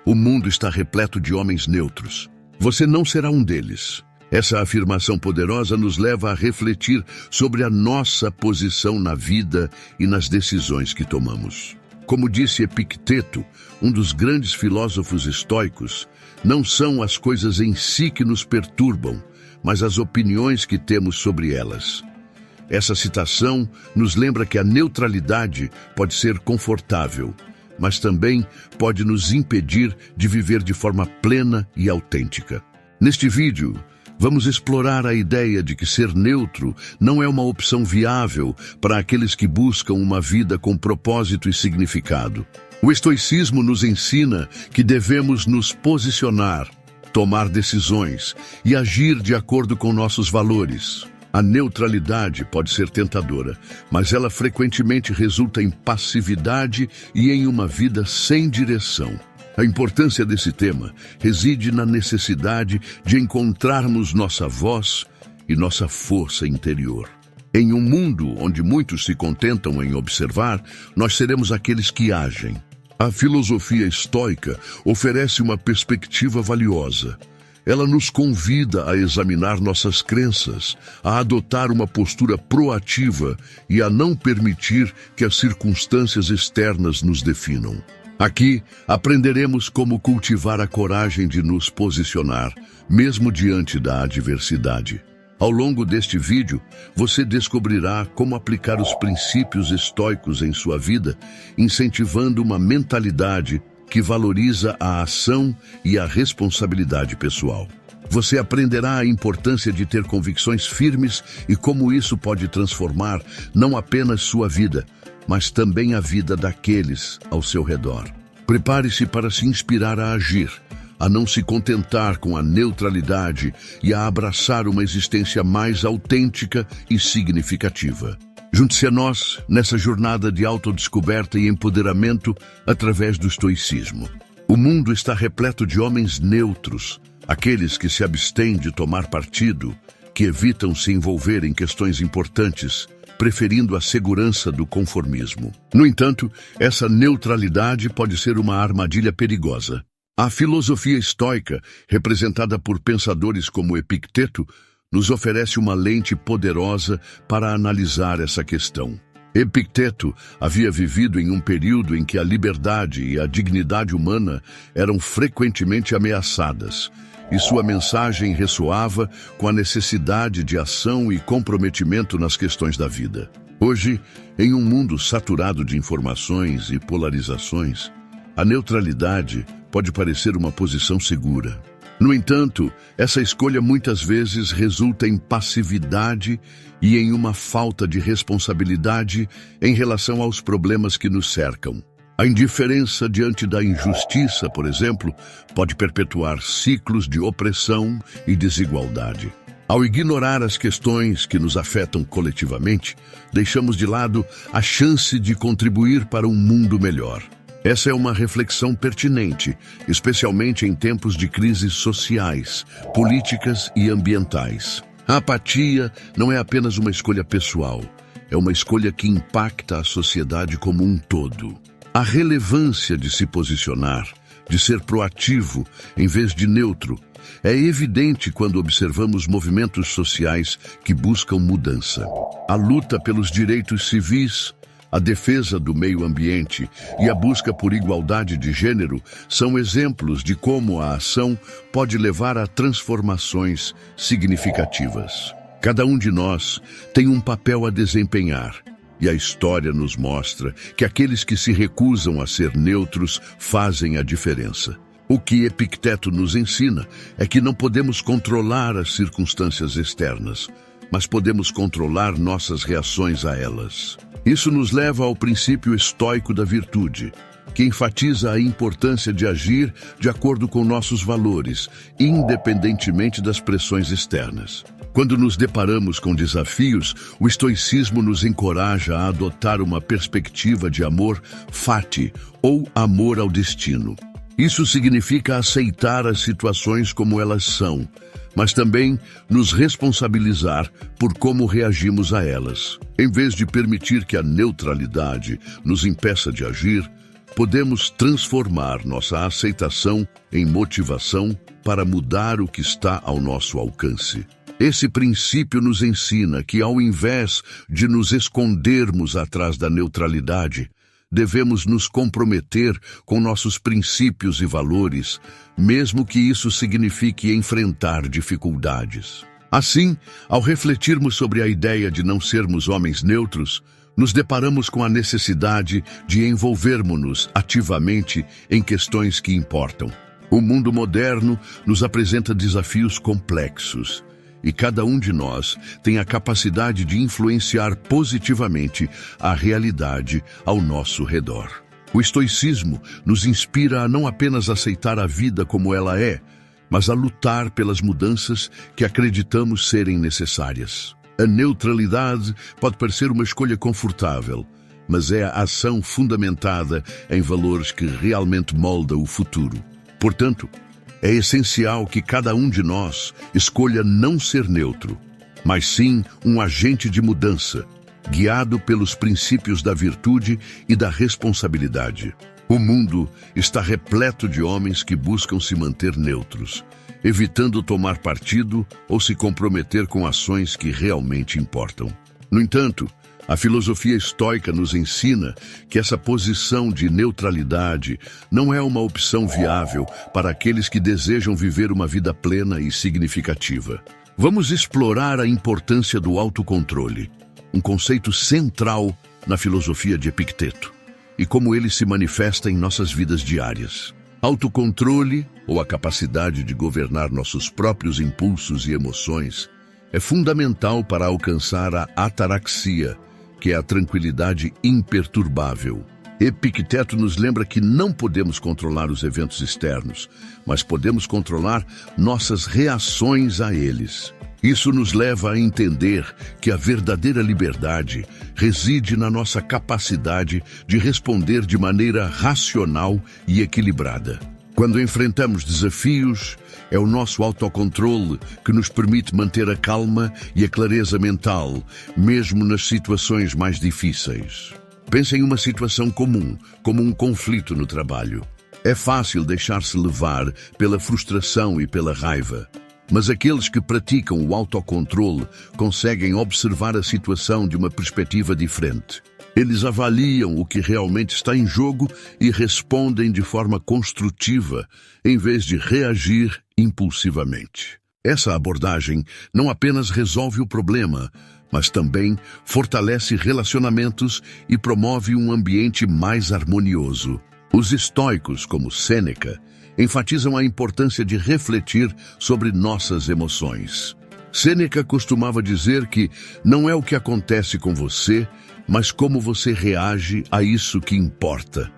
O mundo está repleto de homens neutros. Você não será um deles. Essa afirmação poderosa nos leva a refletir sobre a nossa posição na vida e nas decisões que tomamos. Como disse Epicteto, um dos grandes filósofos estoicos, não são as coisas em si que nos perturbam, mas as opiniões que temos sobre elas. Essa citação nos lembra que a neutralidade pode ser confortável, mas também pode nos impedir de viver de forma plena e autêntica. Neste vídeo, vamos explorar a ideia de que ser neutro não é uma opção viável para aqueles que buscam uma vida com propósito e significado. O estoicismo nos ensina que devemos nos posicionar, tomar decisões e agir de acordo com nossos valores. A neutralidade pode ser tentadora, mas ela frequentemente resulta em passividade e em uma vida sem direção. A importância desse tema reside na necessidade de encontrarmos nossa voz e nossa força interior. Em um mundo onde muitos se contentam em observar, nós seremos aqueles que agem. A filosofia estoica oferece uma perspectiva valiosa. Ela nos convida a examinar nossas crenças, a adotar uma postura proativa e a não permitir que as circunstâncias externas nos definam. Aqui, aprenderemos como cultivar a coragem de nos posicionar, mesmo diante da adversidade. Ao longo deste vídeo, você descobrirá como aplicar os princípios estoicos em sua vida, incentivando uma mentalidade que valoriza a ação e a responsabilidade pessoal. Você aprenderá a importância de ter convicções firmes e como isso pode transformar não apenas sua vida, mas também a vida daqueles ao seu redor. Prepare-se para se inspirar a agir, a não se contentar com a neutralidade e a abraçar uma existência mais autêntica e significativa. Junte-se a nós nessa jornada de autodescoberta e empoderamento através do estoicismo. O mundo está repleto de homens neutros, aqueles que se abstêm de tomar partido, que evitam se envolver em questões importantes, preferindo a segurança do conformismo. No entanto, essa neutralidade pode ser uma armadilha perigosa. A filosofia estoica, representada por pensadores como Epicteto, nos oferece uma lente poderosa para analisar essa questão. Epicteto havia vivido em um período em que a liberdade e a dignidade humana eram frequentemente ameaçadas, e sua mensagem ressoava com a necessidade de ação e comprometimento nas questões da vida. Hoje, em um mundo saturado de informações e polarizações, a neutralidade pode parecer uma posição segura. No entanto, essa escolha muitas vezes resulta em passividade e em uma falta de responsabilidade em relação aos problemas que nos cercam. A indiferença diante da injustiça, por exemplo, pode perpetuar ciclos de opressão e desigualdade. Ao ignorar as questões que nos afetam coletivamente, deixamos de lado a chance de contribuir para um mundo melhor. Essa é uma reflexão pertinente, especialmente em tempos de crises sociais, políticas e ambientais. A apatia não é apenas uma escolha pessoal, é uma escolha que impacta a sociedade como um todo. A relevância de se posicionar, de ser proativo em vez de neutro, é evidente quando observamos movimentos sociais que buscam mudança. A luta pelos direitos civis, a defesa do meio ambiente e a busca por igualdade de gênero são exemplos de como a ação pode levar a transformações significativas. Cada um de nós tem um papel a desempenhar, e a história nos mostra que aqueles que se recusam a ser neutros fazem a diferença. O que Epicteto nos ensina é que não podemos controlar as circunstâncias externas, mas podemos controlar nossas reações a elas. Isso nos leva ao princípio estoico da virtude, que enfatiza a importância de agir de acordo com nossos valores, independentemente das pressões externas. Quando nos deparamos com desafios, o estoicismo nos encoraja a adotar uma perspectiva de amor fati, ou amor ao destino. Isso significa aceitar as situações como elas são, mas também nos responsabilizar por como reagimos a elas. Em vez de permitir que a neutralidade nos impeça de agir, podemos transformar nossa aceitação em motivação para mudar o que está ao nosso alcance. Esse princípio nos ensina que, ao invés de nos escondermos atrás da neutralidade, devemos nos comprometer com nossos princípios e valores, mesmo que isso signifique enfrentar dificuldades. Assim, ao refletirmos sobre a ideia de não sermos homens neutros, nos deparamos com a necessidade de envolvermos-nos ativamente em questões que importam. O mundo moderno nos apresenta desafios complexos, e cada um de nós tem a capacidade de influenciar positivamente a realidade ao nosso redor. O estoicismo nos inspira a não apenas aceitar a vida como ela é, mas a lutar pelas mudanças que acreditamos serem necessárias. A neutralidade pode parecer uma escolha confortável, mas é a ação fundamentada em valores que realmente molda o futuro. Portanto, é essencial que cada um de nós escolha não ser neutro, mas sim um agente de mudança, guiado pelos princípios da virtude e da responsabilidade. O mundo está repleto de homens que buscam se manter neutros, evitando tomar partido ou se comprometer com ações que realmente importam. No entanto, a filosofia estoica nos ensina que essa posição de neutralidade não é uma opção viável para aqueles que desejam viver uma vida plena e significativa. Vamos explorar a importância do autocontrole, um conceito central na filosofia de Epicteto, e como ele se manifesta em nossas vidas diárias. Autocontrole, ou a capacidade de governar nossos próprios impulsos e emoções, é fundamental para alcançar a ataraxia, que é a tranquilidade imperturbável. Epicteto nos lembra que não podemos controlar os eventos externos, mas podemos controlar nossas reações a eles. Isso nos leva a entender que a verdadeira liberdade reside na nossa capacidade de responder de maneira racional e equilibrada. Quando enfrentamos desafios, é o nosso autocontrole que nos permite manter a calma e a clareza mental, mesmo nas situações mais difíceis. Pense em uma situação comum, como um conflito no trabalho. É fácil deixar-se levar pela frustração e pela raiva, mas aqueles que praticam o autocontrole conseguem observar a situação de uma perspectiva diferente. Eles avaliam o que realmente está em jogo e respondem de forma construtiva, em vez de reagir impulsivamente. Essa abordagem não apenas resolve o problema, mas também fortalece relacionamentos e promove um ambiente mais harmonioso. Os estoicos, como Sêneca, enfatizam a importância de refletir sobre nossas emoções. Sêneca costumava dizer que não é o que acontece com você, mas como você reage a isso que importa.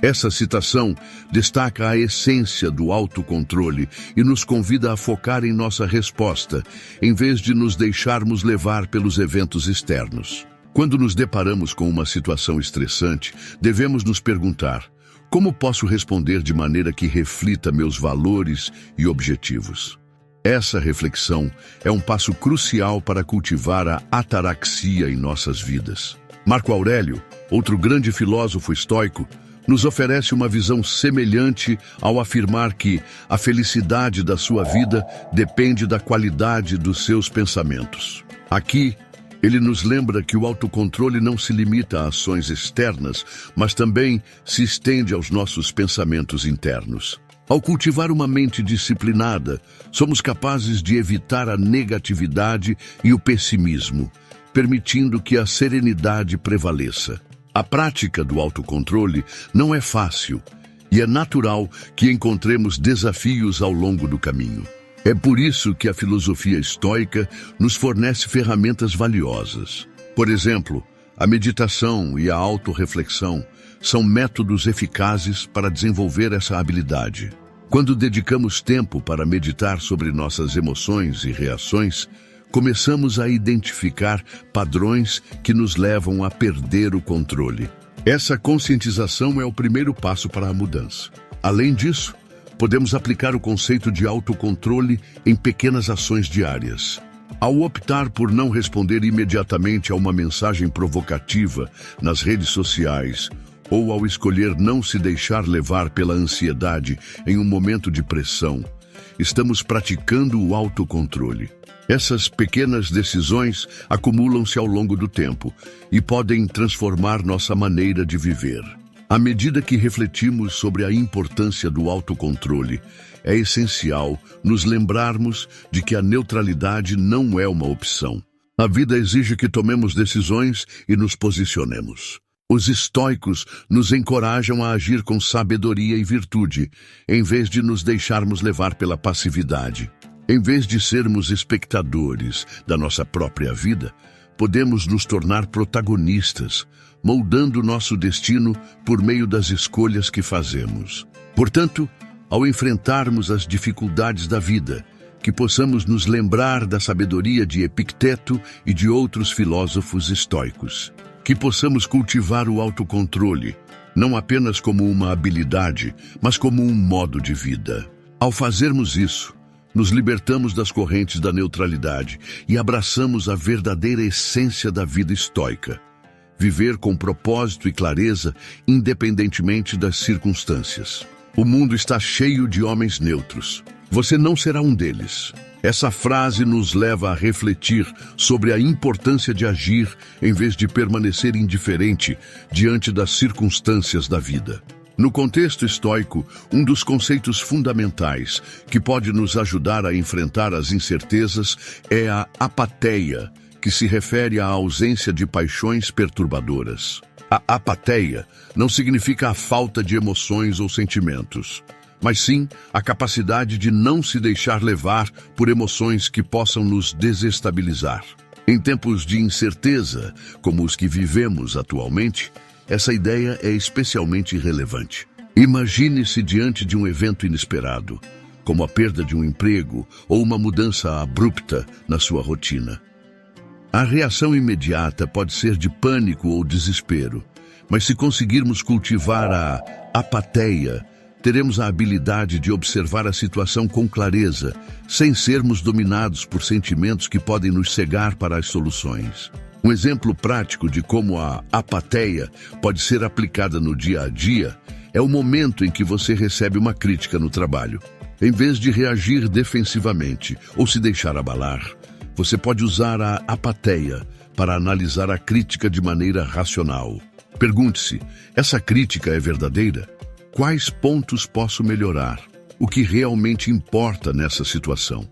Essa citação destaca a essência do autocontrole e nos convida a focar em nossa resposta, em vez de nos deixarmos levar pelos eventos externos. Quando nos deparamos com uma situação estressante, devemos nos perguntar: como posso responder de maneira que reflita meus valores e objetivos? Essa reflexão é um passo crucial para cultivar a ataraxia em nossas vidas. Marco Aurélio, outro grande filósofo estoico, nos oferece uma visão semelhante ao afirmar que a felicidade da sua vida depende da qualidade dos seus pensamentos. Aqui, ele nos lembra que o autocontrole não se limita a ações externas, mas também se estende aos nossos pensamentos internos. Ao cultivar uma mente disciplinada, somos capazes de evitar a negatividade e o pessimismo, permitindo que a serenidade prevaleça. A prática do autocontrole não é fácil e é natural que encontremos desafios ao longo do caminho. É por isso que a filosofia estoica nos fornece ferramentas valiosas. Por exemplo, a meditação e a autorreflexão são métodos eficazes para desenvolver essa habilidade. Quando dedicamos tempo para meditar sobre nossas emoções e reações, começamos a identificar padrões que nos levam a perder o controle. Essa conscientização é o primeiro passo para a mudança. Além disso, podemos aplicar o conceito de autocontrole em pequenas ações diárias. Ao optar por não responder imediatamente a uma mensagem provocativa nas redes sociais ou ao escolher não se deixar levar pela ansiedade em um momento de pressão, estamos praticando o autocontrole. Essas pequenas decisões acumulam-se ao longo do tempo e podem transformar nossa maneira de viver. À medida que refletimos sobre a importância do autocontrole, é essencial nos lembrarmos de que a neutralidade não é uma opção. A vida exige que tomemos decisões e nos posicionemos. Os estoicos nos encorajam a agir com sabedoria e virtude, em vez de nos deixarmos levar pela passividade. Em vez de sermos espectadores da nossa própria vida, podemos nos tornar protagonistas, moldando nosso destino por meio das escolhas que fazemos. Portanto, ao enfrentarmos as dificuldades da vida, que possamos nos lembrar da sabedoria de Epicteto e de outros filósofos estoicos. Que possamos cultivar o autocontrole, não apenas como uma habilidade, mas como um modo de vida. Ao fazermos isso, nos libertamos das correntes da neutralidade e abraçamos a verdadeira essência da vida estoica. Viver com propósito e clareza, independentemente das circunstâncias. O mundo está cheio de homens neutros. Você não será um deles. Essa frase nos leva a refletir sobre a importância de agir em vez de permanecer indiferente diante das circunstâncias da vida. No contexto estoico, um dos conceitos fundamentais que pode nos ajudar a enfrentar as incertezas é a apateia, que se refere à ausência de paixões perturbadoras. A apateia não significa a falta de emoções ou sentimentos, mas sim a capacidade de não se deixar levar por emoções que possam nos desestabilizar. Em tempos de incerteza, como os que vivemos atualmente, essa ideia é especialmente relevante. Imagine-se diante de um evento inesperado, como a perda de um emprego ou uma mudança abrupta na sua rotina. A reação imediata pode ser de pânico ou desespero, mas se conseguirmos cultivar a apateia, teremos a habilidade de observar a situação com clareza, sem sermos dominados por sentimentos que podem nos cegar para as soluções. Um exemplo prático de como a apateia pode ser aplicada no dia a dia é o momento em que você recebe uma crítica no trabalho. Em vez de reagir defensivamente ou se deixar abalar, você pode usar a apateia para analisar a crítica de maneira racional. Pergunte-se: essa crítica é verdadeira? Quais pontos posso melhorar? O que realmente importa nessa situação?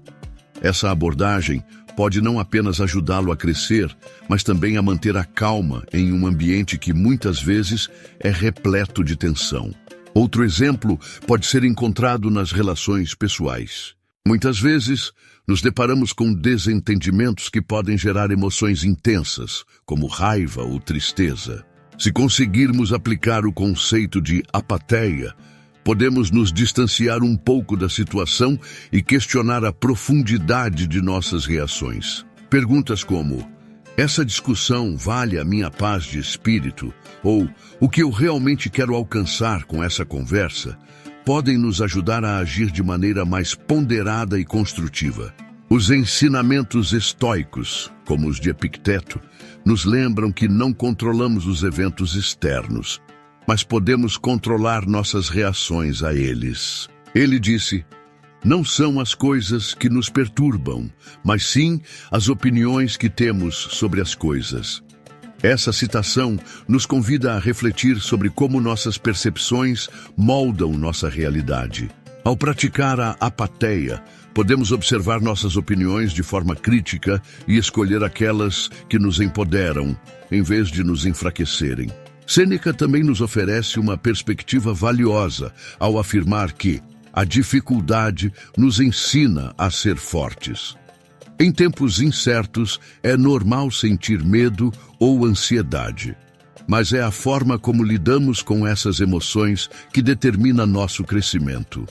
Essa abordagem pode não apenas ajudá-lo a crescer, mas também a manter a calma em um ambiente que muitas vezes é repleto de tensão. Outro exemplo pode ser encontrado nas relações pessoais. Muitas vezes, nos deparamos com desentendimentos que podem gerar emoções intensas, como raiva ou tristeza. Se conseguirmos aplicar o conceito de apateia, podemos nos distanciar um pouco da situação e questionar a profundidade de nossas reações. Perguntas como: essa discussão vale a minha paz de espírito? Ou o que eu realmente quero alcançar com essa conversa? Podem nos ajudar a agir de maneira mais ponderada e construtiva. Os ensinamentos estoicos, como os de Epicteto, nos lembram que não controlamos os eventos externos, mas podemos controlar nossas reações a eles. Ele disse: não são as coisas que nos perturbam, mas sim as opiniões que temos sobre as coisas. Essa citação nos convida a refletir sobre como nossas percepções moldam nossa realidade. Ao praticar a apateia, podemos observar nossas opiniões de forma crítica e escolher aquelas que nos empoderam, em vez de nos enfraquecerem. Sêneca também nos oferece uma perspectiva valiosa ao afirmar que a dificuldade nos ensina a ser fortes. Em tempos incertos, é normal sentir medo ou ansiedade, mas é a forma como lidamos com essas emoções que determina nosso crescimento.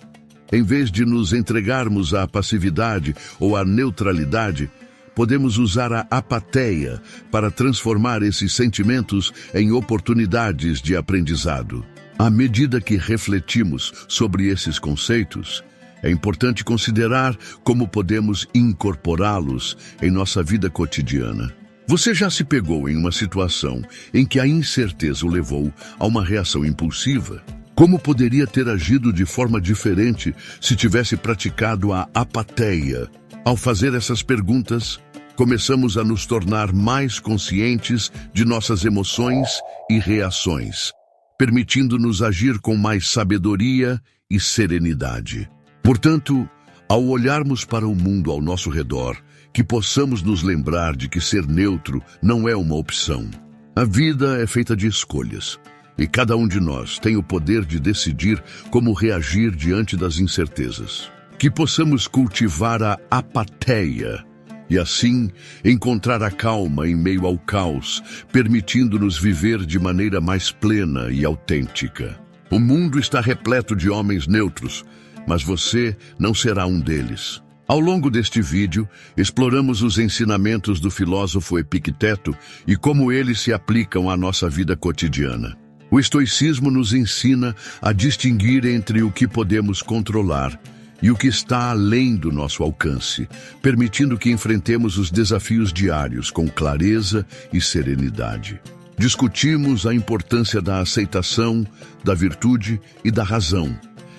Em vez de nos entregarmos à passividade ou à neutralidade, podemos usar a apateia para transformar esses sentimentos em oportunidades de aprendizado. À medida que refletimos sobre esses conceitos, é importante considerar como podemos incorporá-los em nossa vida cotidiana. Você já se pegou em uma situação em que a incerteza o levou a uma reação impulsiva? Como poderia ter agido de forma diferente se tivesse praticado a apatia? Ao fazer essas perguntas, começamos a nos tornar mais conscientes de nossas emoções e reações, permitindo-nos agir com mais sabedoria e serenidade. Portanto, ao olharmos para o mundo ao nosso redor, que possamos nos lembrar de que ser neutro não é uma opção. A vida é feita de escolhas, e cada um de nós tem o poder de decidir como reagir diante das incertezas. Que possamos cultivar a apatia e assim encontrar a calma em meio ao caos, permitindo-nos viver de maneira mais plena e autêntica. O mundo está repleto de homens neutros, mas você não será um deles. Ao longo deste vídeo, exploramos os ensinamentos do filósofo Epicteto e como eles se aplicam à nossa vida cotidiana. O estoicismo nos ensina a distinguir entre o que podemos controlar e o que está além do nosso alcance, permitindo que enfrentemos os desafios diários com clareza e serenidade. Discutimos a importância da aceitação, da virtude e da razão,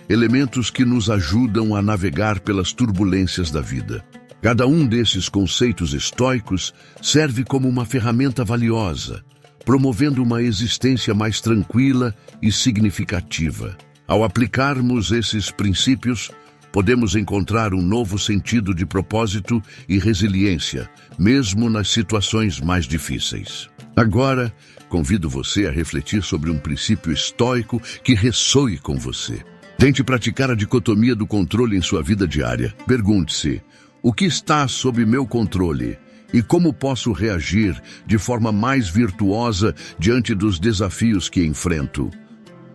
elementos que nos ajudam a navegar pelas turbulências da vida. Cada um desses conceitos estoicos serve como uma ferramenta valiosa, promovendo uma existência mais tranquila e significativa. Ao aplicarmos esses princípios, podemos encontrar um novo sentido de propósito e resiliência, mesmo nas situações mais difíceis. Agora, convido você a refletir sobre um princípio estoico que ressoe com você. Tente praticar a dicotomia do controle em sua vida diária. Pergunte-se: o que está sob meu controle? E como posso reagir de forma mais virtuosa diante dos desafios que enfrento?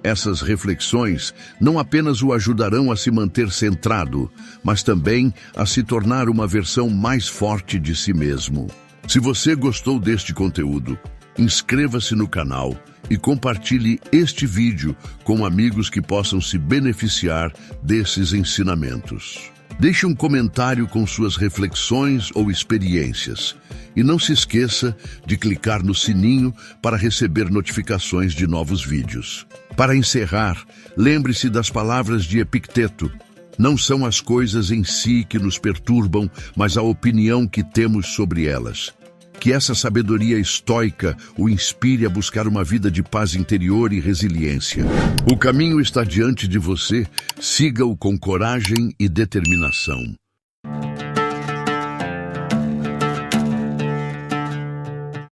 Essas reflexões não apenas o ajudarão a se manter centrado, mas também a se tornar uma versão mais forte de si mesmo. Se você gostou deste conteúdo, inscreva-se no canal e compartilhe este vídeo com amigos que possam se beneficiar desses ensinamentos. Deixe um comentário com suas reflexões ou experiências. E não se esqueça de clicar no sininho para receber notificações de novos vídeos. Para encerrar, lembre-se das palavras de Epicteto. Não são as coisas em si que nos perturbam, mas a opinião que temos sobre elas. Que essa sabedoria estoica o inspire a buscar uma vida de paz interior e resiliência. O caminho está diante de você, siga-o com coragem e determinação.